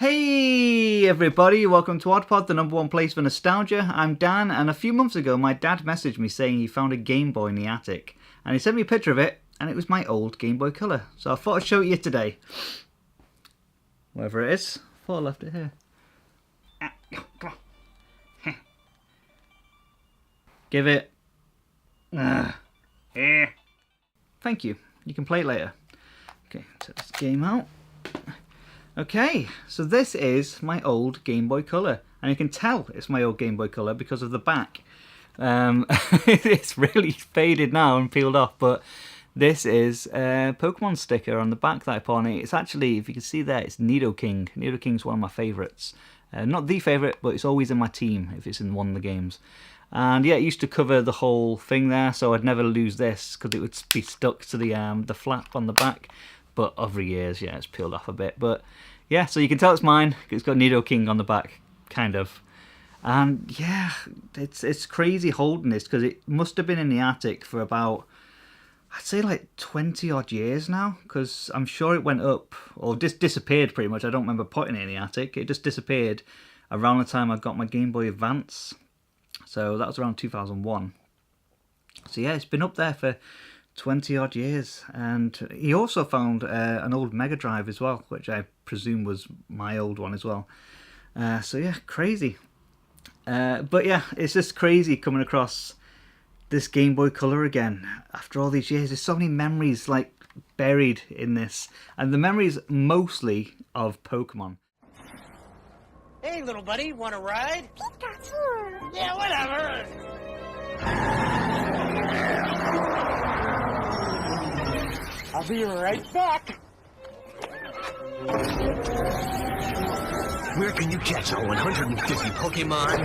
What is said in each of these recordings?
Hey everybody, welcome to OddPod, the #1 place for nostalgia. I'm Dan, and a few months ago my dad messaged me saying he found a Game Boy in the attic. And he sent me a picture of it, and it was my old Game Boy Color. So I thought I'd show it you today. Wherever it is, I thought I left it here. Come on. Give it. Thank you. You can play it later. Okay, take this game out. Okay, so this is my old Game Boy Color, and you can tell it's my old Game Boy Color because of the back. It's really faded now and peeled off, but this is a Pokemon sticker on the back that I put on it. It's actually, if you can see there, it's Nidoking. Nidoking's one of my favourites. Not the favourite, but it's always in my team if it's in one of the games. And yeah, it used to cover the whole thing there, so I'd never lose this because it would be stuck to the flap on the back. But over years, yeah, it's peeled off a bit. But yeah, so you can tell it's mine. It's got Nidoking on the back, kind of. And yeah, it's crazy holding this because it must have been in the attic for about, I'd say like 20 odd years now. Because I'm sure it went up, or just disappeared pretty much. I don't remember putting it in the attic. It just disappeared around the time I got my Game Boy Advance. So that was around 2001. So yeah, it's been up there for 20 odd years. And he also found an old Mega Drive as well, which I presume was my old one as well. So yeah, crazy. But yeah, it's just crazy coming across this Game Boy Color again after all these years. There's so many memories like buried in this, and the memories mostly of Pokemon. Hey, little buddy, want a ride? Yeah, whatever. I'll be right back. Where can you catch all 150 Pokemon?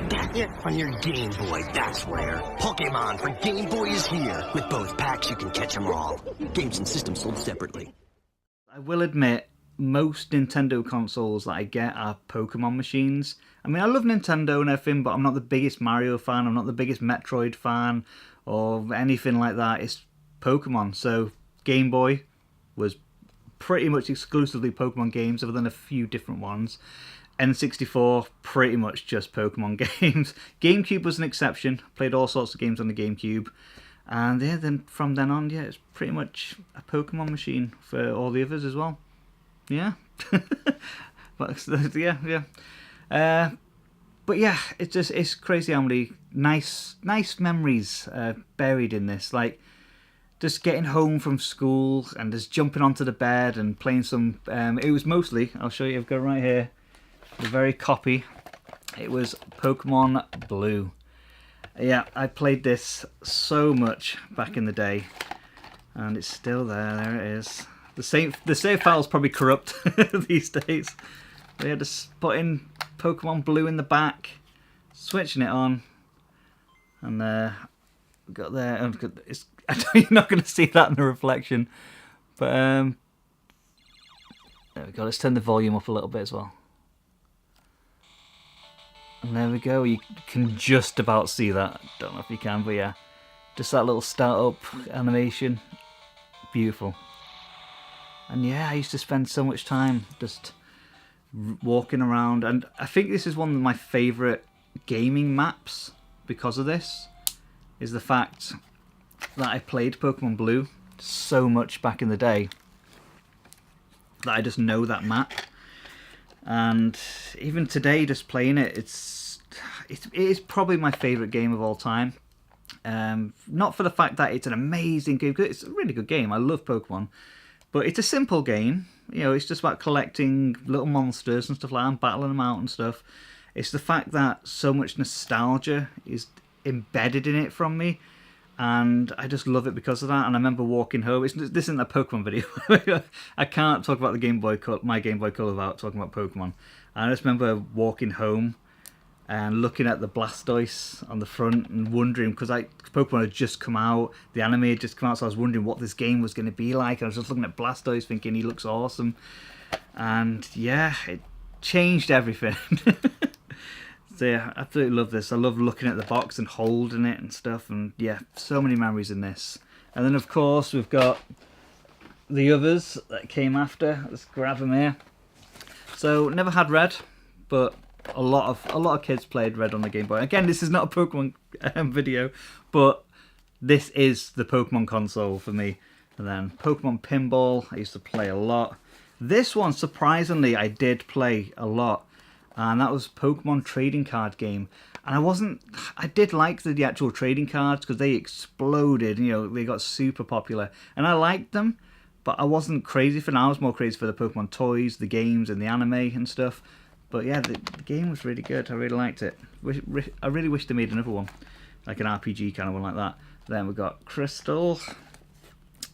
Back there on your Game Boy, that's where. Pokemon for Game Boy is here. With both packs, you can catch them all. Games and systems sold separately. I will admit, most Nintendo consoles that I get are Pokémon machines. I mean, I love Nintendo and everything, but I'm not the biggest Mario fan. I'm not the biggest Metroid fan or anything like that. It's Pokemon. So Game Boy was pretty much exclusively Pokemon games, other than a few different ones. N64, pretty much just Pokemon games. GameCube was an exception. Played all sorts of games on the GameCube. And yeah, then from then on, yeah, it's pretty much a Pokemon machine for all the others as well. Yeah. But yeah. But yeah, it's crazy how many nice memories buried in this. Like, just getting home from school and just jumping onto the bed and playing some... it was mostly, I'll show you, I've got it right here, the very copy. It was Pokémon Blue. Yeah, I played this so much back in the day. And it's still there, there it is. The save file's probably corrupt these days. But yeah, just putting Pokémon Blue in the back, switching it on, and got there. It's, I know you're not going to see that in the reflection, but there we go. Let's turn the volume up a little bit as well. And there we go. You can just about see that. Don't know if you can, but yeah, just that little start-up animation, beautiful. And yeah, I used to spend so much time just walking around, and I think this is one of my favourite gaming maps because of this, is the fact that I played Pokemon Blue so much back in the day that I just know that map. And even today, just playing it, it is probably my favourite game of all time. Not for the fact that it's an amazing game, because it's a really good game, I love Pokemon. But it's a simple game, you know, it's just about collecting little monsters and stuff like that, and battling them out and stuff. It's the fact that so much nostalgia is embedded in it from me, and I just love it because of that. And I remember walking home, this isn't a Pokemon video, I can't talk about my Game Boy Color without talking about Pokemon. And I just remember walking home and looking at the Blastoise on the front and wondering, because Pokemon had just come out, the anime had just come out, so I was wondering what this game was going to be like. I was just looking at Blastoise thinking he looks awesome. And yeah, it changed everything. So yeah, I absolutely love this. I love looking at the box and holding it and stuff, and yeah, so many memories in this. And then of course we've got the others that came after. Let's grab them here. So never had Red, but a lot of kids played Red on the Game Boy. Again, this is not a Pokemon video, but this is the Pokemon console for me. And then Pokemon Pinball, I used to play a lot. This one, surprisingly, I did play a lot, and that was Pokemon trading card game. And I did like the actual trading cards because they exploded, you know, they got super popular. And I liked them, but I wasn't crazy for them. I was more crazy for the Pokemon toys, the games, and the anime and stuff. But yeah, the game was really good. I really liked it. I really wish they made another one, like an RPG kind of one like that. Then we got Crystal.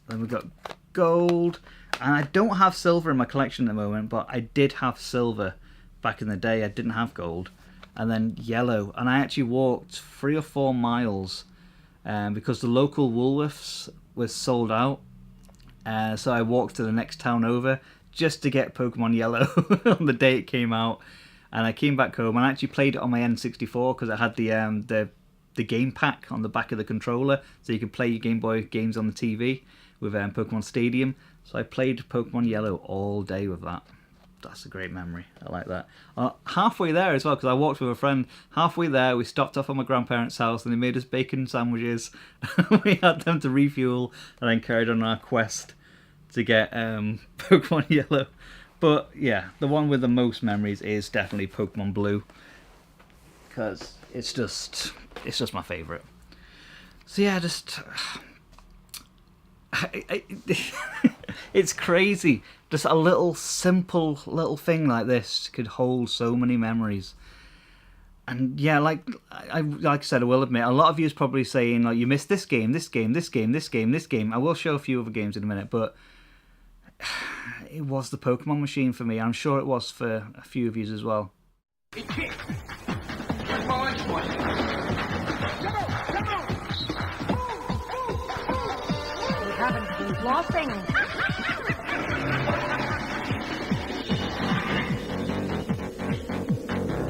Then we got Gold. And I don't have Silver in my collection at the moment, but I did have Silver back in the day. I didn't have Gold. And then Yellow. And I actually walked 3 or 4 miles because the local Woolworths was sold out. So I walked to the next town over just to get Pokemon Yellow on the day it came out. And I came back home and I actually played it on my N64 because it had the game pack on the back of the controller, so you could play your Game Boy games on the TV with Pokemon Stadium. So I played Pokemon Yellow all day with that. That's a great memory. I like that. Halfway there as well, because I walked with a friend. Halfway there, we stopped off at my grandparents' house and they made us bacon sandwiches. We had them to refuel and then carried on our quest to get Pokemon Yellow. But yeah, the one with the most memories is definitely Pokemon Blue, because it's just my favourite. So yeah, it's crazy. Just a little simple little thing like this could hold so many memories. And yeah, like I said, I will admit, a lot of you is probably saying like you missed this game, this game, this game, this game, this game. I will show a few other games in a minute, but it was the Pokémon Machine for me. I'm sure it was for a few of you as well. Flossing.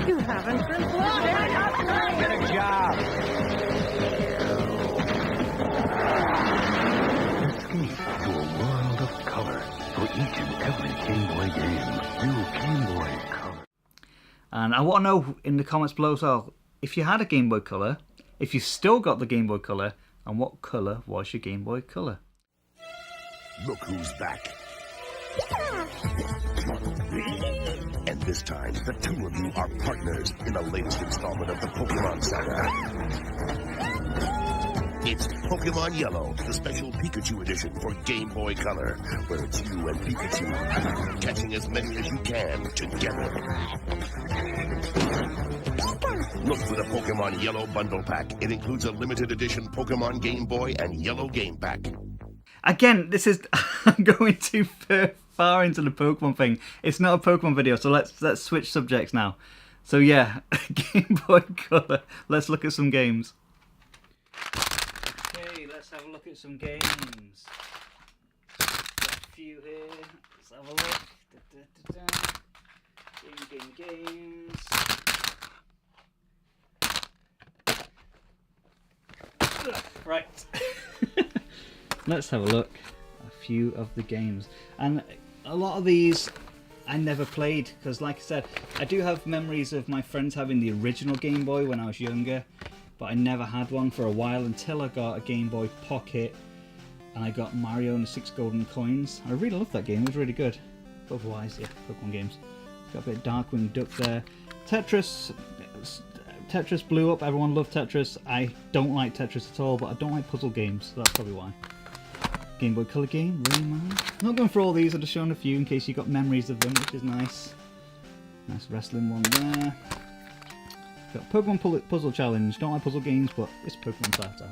You haven't been flossing. Get a job. Escape to a world of color for each and every Game Boy game. New Game Boy Color. And I want to know in the comments below as well, if you had a Game Boy Color, if you still got the Game Boy Color, and what color was your Game Boy Color? Look who's back. And this time, the two of you are partners in the latest installment of the Pokemon saga. It's Pokemon Yellow, the special Pikachu edition for Game Boy Color, where it's you and Pikachu catching as many as you can together. Look for the Pokemon Yellow Bundle Pack. It includes a limited edition Pokemon Game Boy and Yellow Game Pack. Again, this is I'm going too far into the Pokemon thing. It's not a Pokemon video, so let's switch subjects now. So yeah, Game Boy Color. Let's look at some games. Okay, let's have a look at some games. Got a few here. Let's have a look. Games. Right. Let's have a look. A few of the games. And a lot of these I never played because, like I said, I do have memories of my friends having the original Game Boy when I was younger, but I never had one for a while until I got a Game Boy Pocket and I got Mario and the 6 Golden Coins. I really loved that game. It was really good. But otherwise, yeah, Pokemon games. Got a bit of Darkwing Duck there. Tetris blew up. Everyone loved Tetris. I don't like Tetris at all, but I don't like puzzle games, so that's probably why. Game Boy Color game, Rayman. I'm not going for all these, I've just shown a few in case you got memories of them, which is nice. Nice wrestling one there. Got Pokemon Puzzle Challenge. Don't like puzzle games, but it's Pokemon style.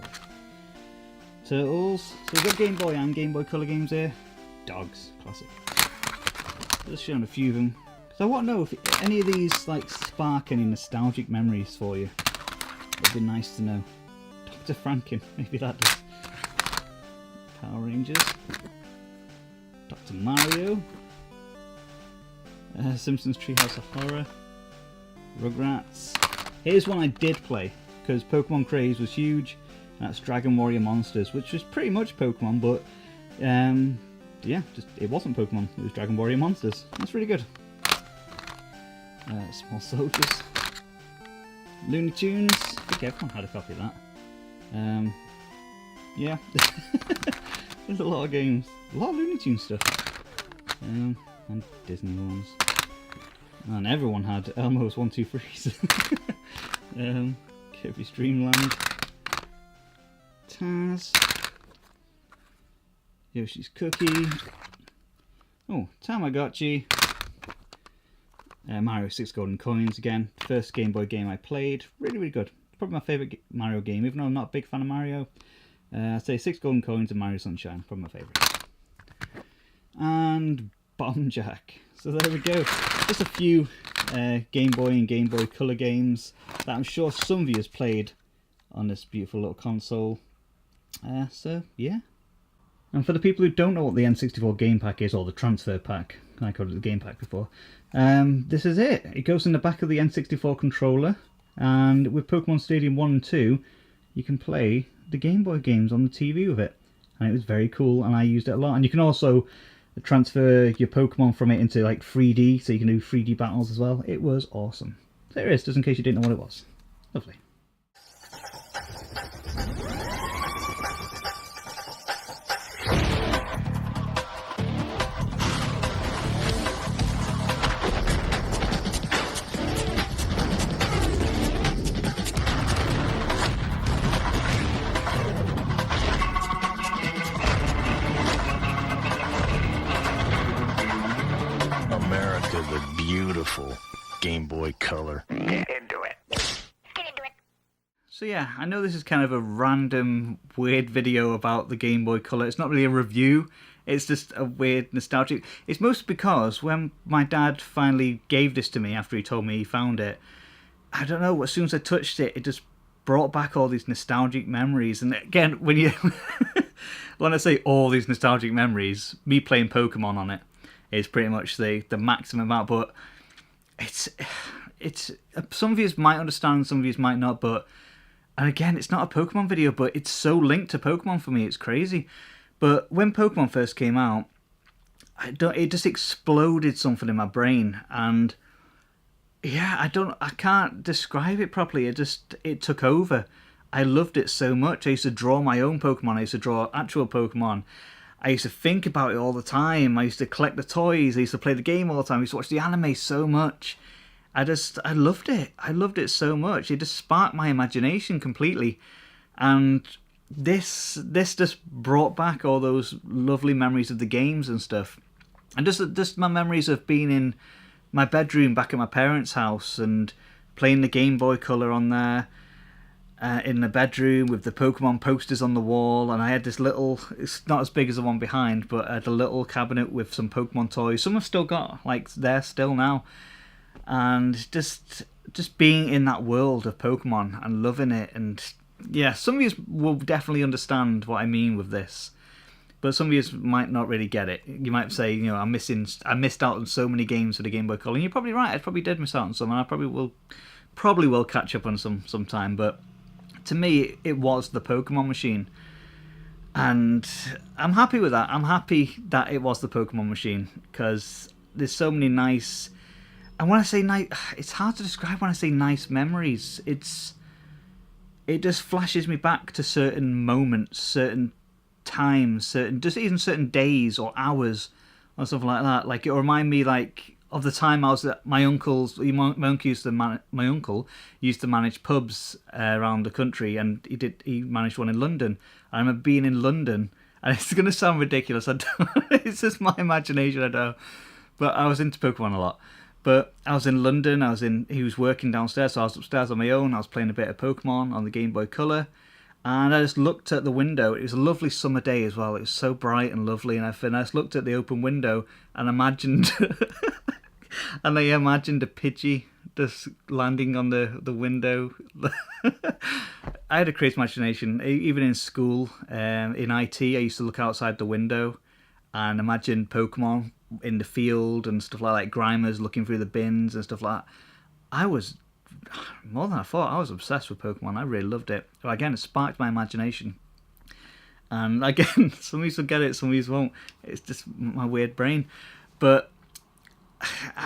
Turtles. So we've got Game Boy and Game Boy Color games here. Dogs, classic. Just showing a few of them. So I want to know if any of these like spark any nostalgic memories for you. It'd be nice to know. Dr. Franken, maybe that does. Power Rangers. Dr. Mario. Simpsons Treehouse of Horror. Rugrats. Here's one I did play because Pokemon craze was huge. That's Dragon Warrior Monsters, which was pretty much Pokemon, but yeah, it wasn't Pokemon. It was Dragon Warrior Monsters. That's really good. Small Soldiers. Looney Tunes. I think everyone had a copy of that. Yeah. There's a lot of games. A lot of Looney Tunes stuff. And Disney ones. And everyone had Elmo's 1, 2, 3s. Kirby's Dream Land. Taz. Yoshi's Cookie. Oh, Tamagotchi. Mario 6 Golden Coins again. First Game Boy game I played. Really, really good. Probably my favourite Mario game, even though I'm not a big fan of Mario. I'd say 6 Golden Coins and Mario Sunshine. Probably my favourite. And Bomb Jack. So there we go. Just a few Game Boy and Game Boy Color games that I'm sure some of you has played on this beautiful little console. So, yeah. And for the people who don't know what the N64 game pack is, or the transfer pack, I called it the game pack before, this is it. It goes in the back of the N64 controller, and with Pokemon Stadium 1 and 2, you can play the Game Boy games on the TV with it. And it was very cool, and I used it a lot. And you can also transfer your Pokemon from it into like 3D, so you can do 3D battles as well. It was awesome. So there it is, just in case you didn't know what it was. Lovely. America the Beautiful. Game Boy Color. Get into it. So yeah, I know this is kind of a random, weird video about the Game Boy Color. It's not really a review. It's just a weird nostalgic. It's mostly because when my dad finally gave this to me after he told me he found it, I don't know, as soon as I touched it, it just brought back all these nostalgic memories. And again, when you when I say all these nostalgic memories, me playing Pokemon on it is pretty much the maximum amount. But it's some of you might understand, some of you might not. But and again, it's not a Pokemon video, but it's so linked to Pokemon for me. It's crazy. But when Pokemon first came out, it just exploded something in my brain, and yeah, I can't describe it properly. It took over. I loved it so much. I used to draw my own Pokemon. I used to draw actual Pokemon. I used to think about it all the time. I used to collect the toys. I used to play the game all the time. I used to watch the anime so much. I loved it. I loved it so much. It just sparked my imagination completely. And this just brought back all those lovely memories of the games and stuff. And just my memories of being in my bedroom back at my parents' house and playing the Game Boy Color on there in the bedroom with the Pokemon posters on the wall. And I had this little, it's not as big as the one behind, but I had a little cabinet with some Pokemon toys. Some I've still got, like they're still now. And just being in that world of Pokemon and loving it. And yeah, some of you will definitely understand what I mean with this, but some of you might not really get it. You might say, you know, I missed out on so many games for the Game Boy Color. And you're probably right. I probably did miss out on some, and I probably will catch up on some sometime. But to me, it was the Pokemon Machine, and I'm happy with that. I'm happy that it was the Pokemon Machine, because there's so many nice. And when I say nice, it's hard to describe. When I say nice memories, it just flashes me back to certain moments, certain times, even certain days or hours or something like that. Like, it remind me like of the time I was at my uncle's. My uncle used to manage pubs around the country, and he managed one in London. I remember being in London, and it's going to sound ridiculous. It's just my imagination, I know. But I was into Pokemon a lot. But I was in London, he was working downstairs, so I was upstairs on my own. I was playing a bit of Pokemon on the Game Boy Color, and I just looked at the window. It was a lovely summer day as well. It was so bright and lovely, and I just looked at the open window and imagined, and I imagined a Pidgey just landing on the window. I had a crazy imagination. Even in school, in IT, I used to look outside the window and imagine Pokemon in the field and stuff like that, Grimers looking through the bins and stuff like that. I was, more than I thought, I was obsessed with Pokemon. I really loved it. But again, it sparked my imagination. And again, some of you will get it, some of you won't. It's just my weird brain. But,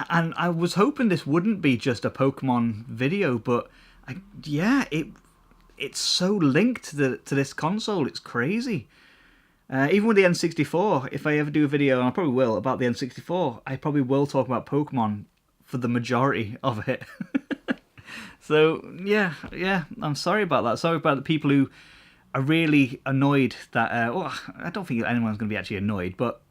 and I was hoping this wouldn't be just a Pokemon video, but yeah, it's so linked to this console. It's crazy. Even with the N64, if I ever do a video, and I probably will, about the N64, I probably will talk about Pokemon for the majority of it. So, yeah, I'm sorry about that. Sorry about the people who are really annoyed that... well, I don't think anyone's going to be actually annoyed, but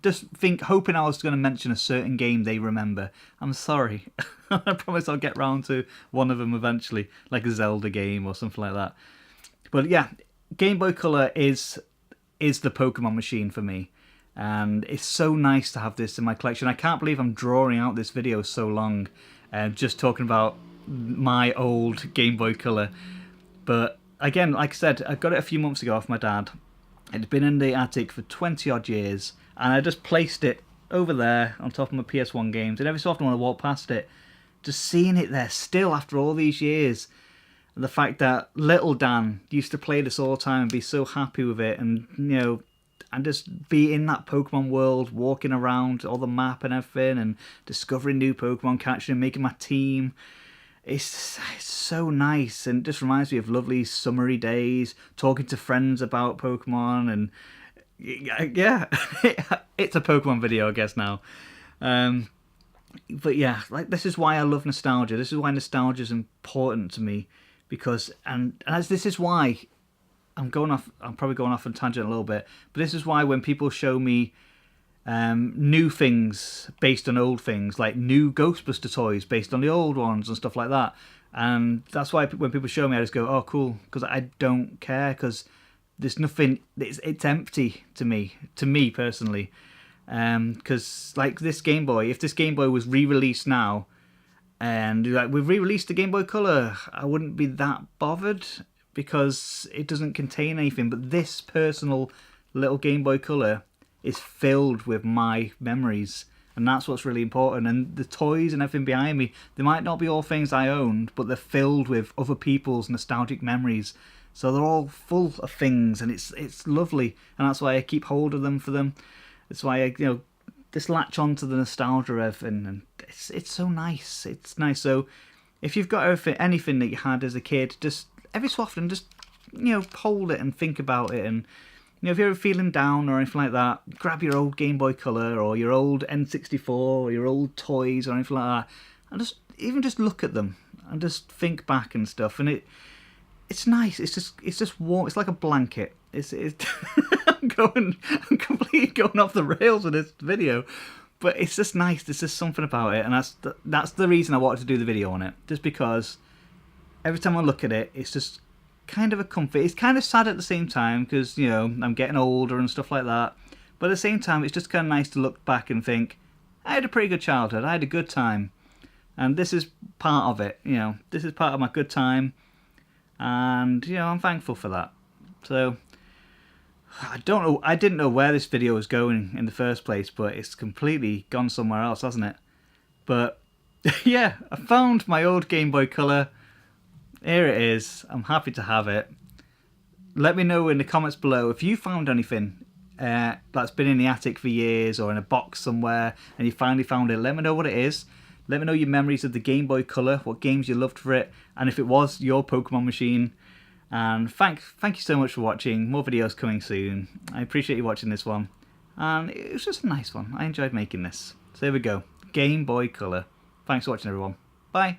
just hoping I was going to mention a certain game they remember. I'm sorry. I promise I'll get round to one of them eventually, like a Zelda game or something like that. But yeah, Game Boy Color is the Pokemon Machine for me. And it's so nice to have this in my collection. I can't believe I'm drawing out this video so long, just talking about my old Game Boy Color. But again, like I said, I got it a few months ago off my dad. It'd been in the attic for 20 odd years, and I just placed it over there on top of my PS1 games. And every so often when I walk past it, just seeing it there still after all these years, and the fact that little Dan used to play this all the time and be so happy with it, and you know, and just be in that Pokemon world, walking around all the map and everything, and discovering new Pokemon, catching and making my team. It's so nice, and it just reminds me of lovely summery days, talking to friends about Pokemon, and yeah, it's a Pokemon video, I guess, now. But yeah, like, this is why I love nostalgia. This is why nostalgia is important to me, because, and as this is why I'm probably going off on a tangent a little bit, but this is why when people show me new things based on old things, like new Ghostbuster toys based on the old ones and stuff like that, and that's why when people show me, I just go, oh cool, because I don't care, because there's nothing, it's empty to me personally, because like this Game Boy, if this Game Boy was re-released now, and like we've re-released the Game Boy Color, I wouldn't be that bothered, because it doesn't contain anything. But this personal little Game Boy Color is filled with my memories, and that's what's really important. And the toys and everything behind me, they might not be all things I owned, but they're filled with other people's nostalgic memories. So they're all full of things, and it's lovely, and that's why I keep hold of them for them. That's why I just latch on to the nostalgia of everything, and it's so nice. It's nice. So if you've got anything that you had as a kid, just every so often, just hold it and think about it. And if you're ever feeling down or anything like that, grab your old Game Boy Color or your old N64 or your old toys or anything like that, and just look at them and just think back and stuff. And it's nice. It's just warm. It's like a blanket. I'm completely going off the rails with this video, but it's just nice. There's just something about it, and that's the reason I wanted to do the video on it. Just because every time I look at it, it's just kind of a comfort. It's kind of sad at the same time, because I'm getting older and stuff like that. But at the same time, it's just kind of nice to look back and think, I had a pretty good childhood. I had a good time, and this is part of it. This is part of my good time, and I'm thankful for that. So I don't know. I didn't know where this video was going in the first place, but it's completely gone somewhere else, hasn't it? But yeah, I found my old Game Boy Color. Here it is. I'm happy to have it. Let me know in the comments below if you found anything that's been in the attic for years or in a box somewhere and you finally found it. Let me know what it is. Let me know your memories of the Game Boy Color, what games you loved for it, and if it was your Pokemon Machine. And thank you so much for watching. More videos coming soon. I appreciate you watching this one. And it was just a nice one. I enjoyed making this. So there we go. Game Boy Color. Thanks for watching, everyone. Bye.